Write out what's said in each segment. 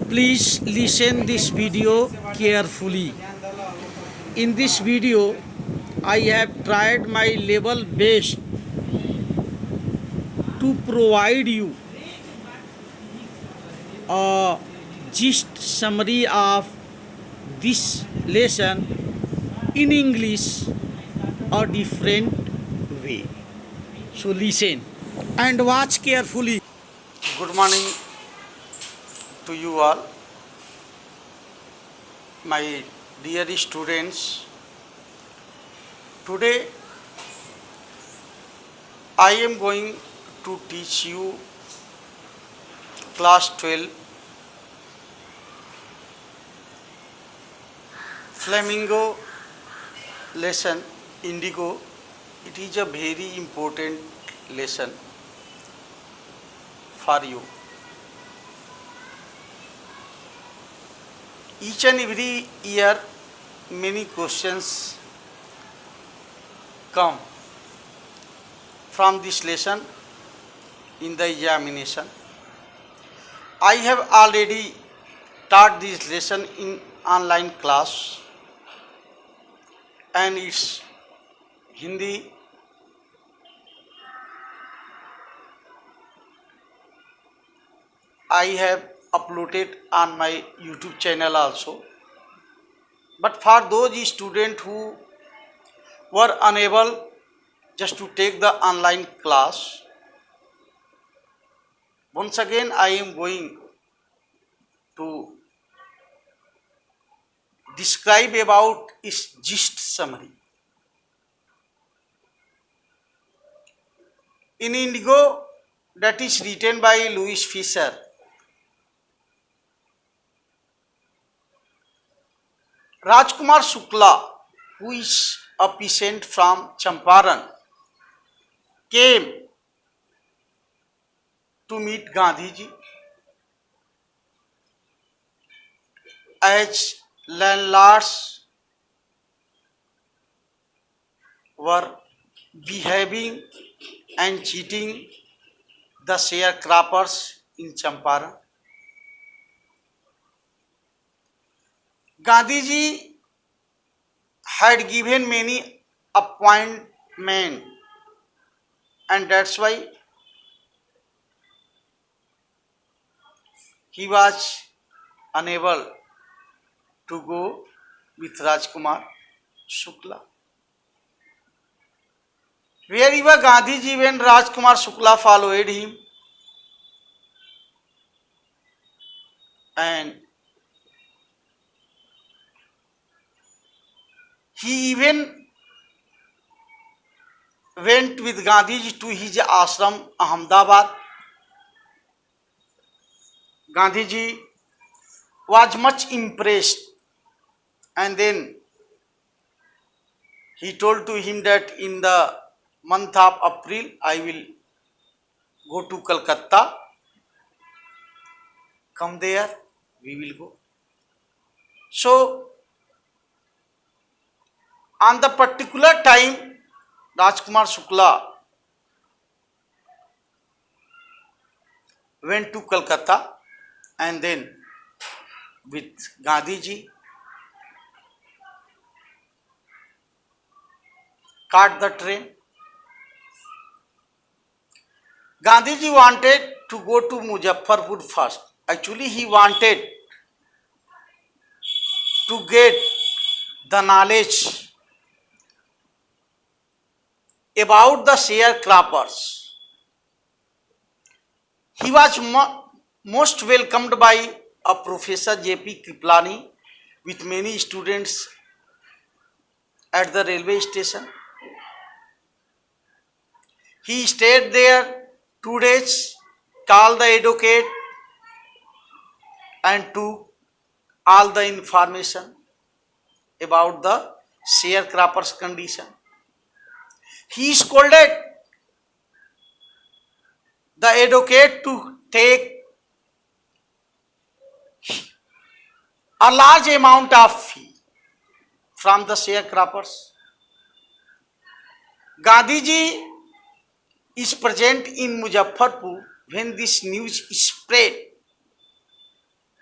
Please listen this video carefully. In this video, I have tried my level best to provide you a gist summary of this lesson in English a different way. So listen and watch carefully. Good morning to you all, my dear students. Today I am going to teach you class 12 Flamingo lesson Indigo. It is a very important lesson for you. Each and every year many questions come from this lesson in the examination. I have already taught this lesson in online class and it's Hindi, I have uploaded on my YouTube channel also. But for those students who were unable just to take the online class, once again I am going to describe about its gist summary. In Indigo, that is written by Louis Fisher, Rajkumar Shukla, who is a peasant from Champaran, came to meet Gandhiji. As landlords were behaving and cheating the sharecroppers in Champaran, Gandhiji had given many appointments, and that's why he was unable to go with Rajkumar Shukla. Wherever Gandhiji went, Rajkumar Shukla followed him, and he even went with Gandhiji to his ashram, Ahmedabad. Gandhiji was much impressed, and then he told to him that in the month of April I will go to Calcutta. Come there, we will go. So on the particular time, Rajkumar Shukla went to Calcutta, and then with Gandhiji caught the train. Gandhiji wanted to go to Muzaffarpur first. Actually, he wanted to get the knowledge about the sharecroppers. He was most welcomed by a Professor J.P. Kriplani with many students at the railway station. He stayed there 2 days, called the advocate and took all the information about the sharecroppers' condition. He scolded the advocate to take a large amount of fee from the sharecroppers. Gandhiji is present in Muzaffarpur when this news is spread.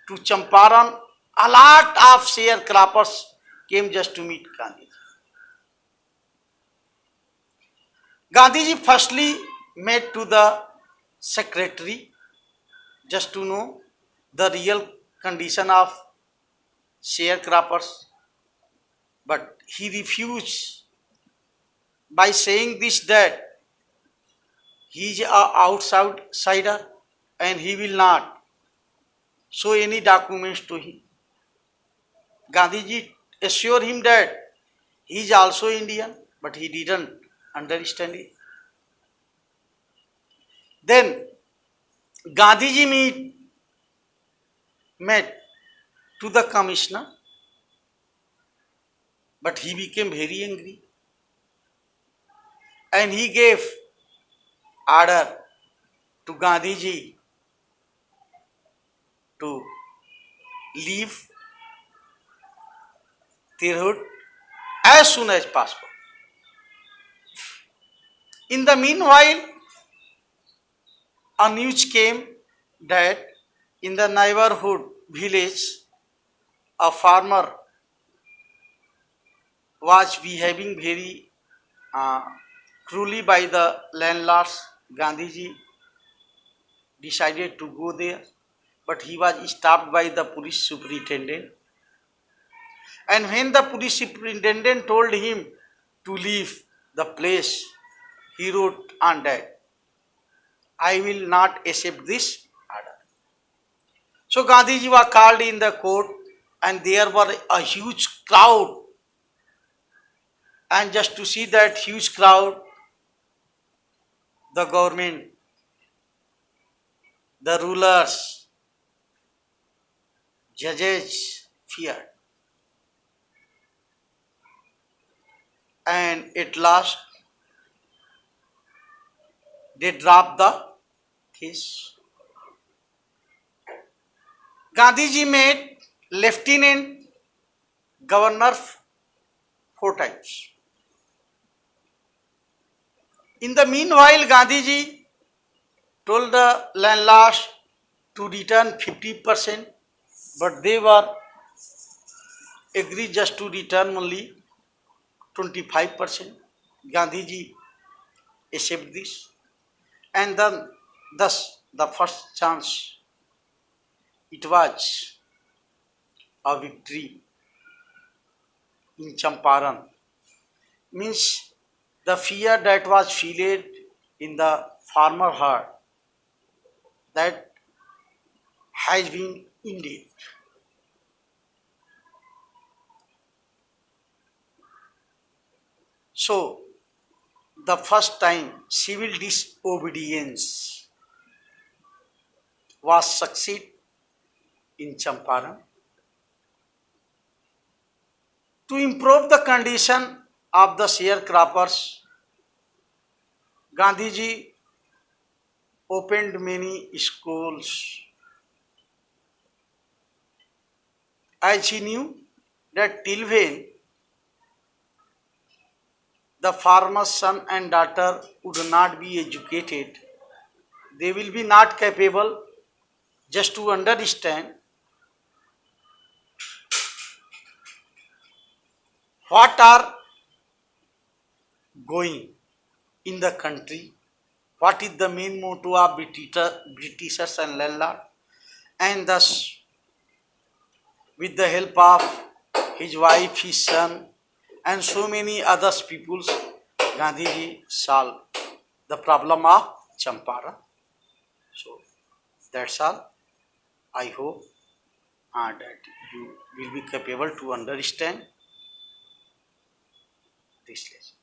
to Champaran, a lot of sharecroppers came just to meet Gandhi. Gandhiji firstly met to the secretary just to know the real condition of sharecroppers, but he refused by saying this that he is an outsider and he will not show any documents to him. Gandhiji assured him that he is also Indian, but he didn't understand it. Then Gandhiji met to the commissioner, but he became very angry and he gave order to Gandhiji to leave Tirhut as soon as possible. In the meanwhile, a news came that in the neighborhood village, a farmer was behaving very cruelly by the landlords. Gandhiji decided to go there, but he was stopped by the police superintendent. And when the police superintendent told him to leave the place, he wrote on that, I will not accept this order. So Gandhiji was called in the court and there were a huge crowd. And just to see that huge crowd, the government, the rulers, judges feared. And at last, they dropped the case. Gandhiji made lieutenant governor 4 times. In the meanwhile, Gandhiji told the landlords to return 50%, but they were agreed just to return only 25%. Gandhiji accepted this, and then thus the first chance it was a victory in Champaran. Means the fear that was felt in the farmer heart, that has been ended. So the first time civil disobedience was succeed in Champaran. To improve the condition of the sharecroppers, Gandhiji opened many schools, as he knew that till when the farmer's son and daughter would not be educated, they will be not capable just to understand what are going in the country, what is the main motto of Britishers and landlord, and thus with the help of his wife, his son, and so many other peoples, Gandhiji solved the problem of Champaran. So that's all. I hope that you will be capable to understand this lesson.